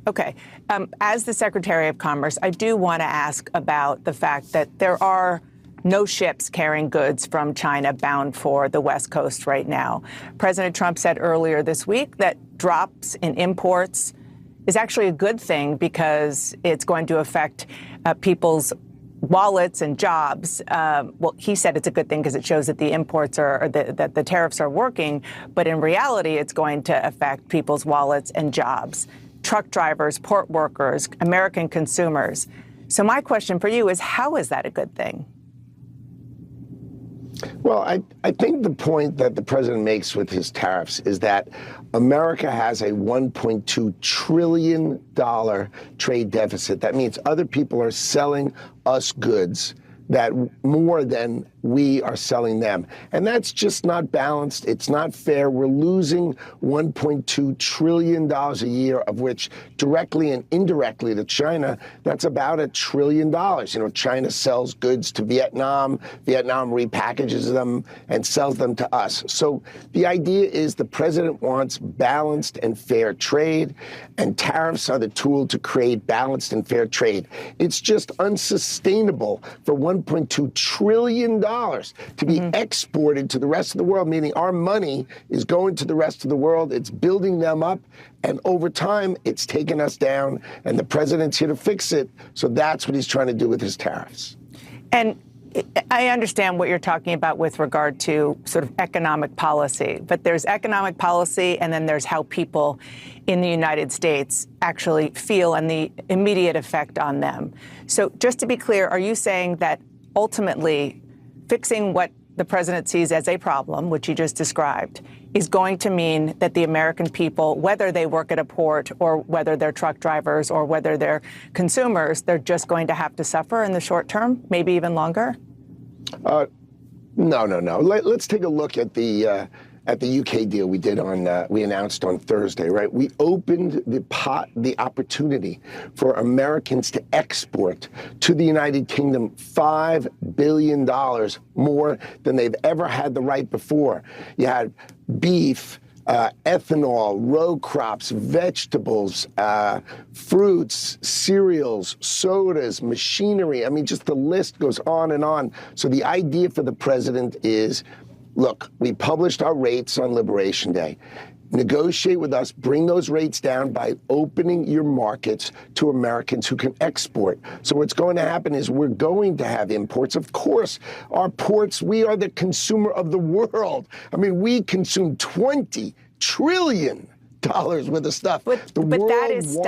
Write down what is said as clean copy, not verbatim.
Okay. As the Secretary of Commerce, I do want to ask about the fact that there are no ships carrying goods from China bound for the West Coast right now. President Trump said earlier this week that drops in imports is actually a good thing because it's going to affect people's wallets and jobs. Well, he said it's a good thing because it shows that the imports that the tariffs are working. But in reality, it's going to affect people's wallets and jobs. Truck drivers, port workers, American consumers. So my question for you is, how is that a good thing? Well, I think the point that the president makes with his tariffs is that America has a $1.2 trillion trade deficit. That means other people are selling us goods that more than we are selling them. And that's just not balanced. It's not fair. We're losing $1.2 trillion a year, of which directly and indirectly to China, that's about $1 trillion. You know, China sells goods to Vietnam. Vietnam repackages them and sells them to us. So the idea is the president wants balanced and fair trade, and tariffs are the tool to create balanced and fair trade. It's just unsustainable for $1.2 trillion to be exported to the rest of the world, meaning our money is going to the rest of the world. It's building them up. And over time, it's taken us down. And the president's here to fix it. So that's what he's trying to do with his tariffs. And I understand what you're talking about with regard to sort of economic policy, but there's economic policy and then there's how people in the United States actually feel and the immediate effect on them. So just to be clear, are you saying that ultimately fixing what the president sees as a problem, which he just described, is going to mean that the American people, whether they work at a port or whether they're truck drivers or whether they're consumers, they're just going to have to suffer in the short term, maybe even longer? No. Let's take a look at the UK deal we did we announced on Thursday, right? We opened the opportunity for Americans to export to the United Kingdom $5 billion more than they've ever had the right before. You had beef, ethanol, row crops, vegetables, fruits, cereals, sodas, machinery. I mean, just the list goes on and on. So the idea for the president is, look, we published our rates on Liberation Day. Negotiate with us, bring those rates down by opening your markets to Americans who can export. So what's going to happen is we're going to have imports. Of course, our ports, we are the consumer of the world. I mean, we consume $20 trillion worth of stuff. But that is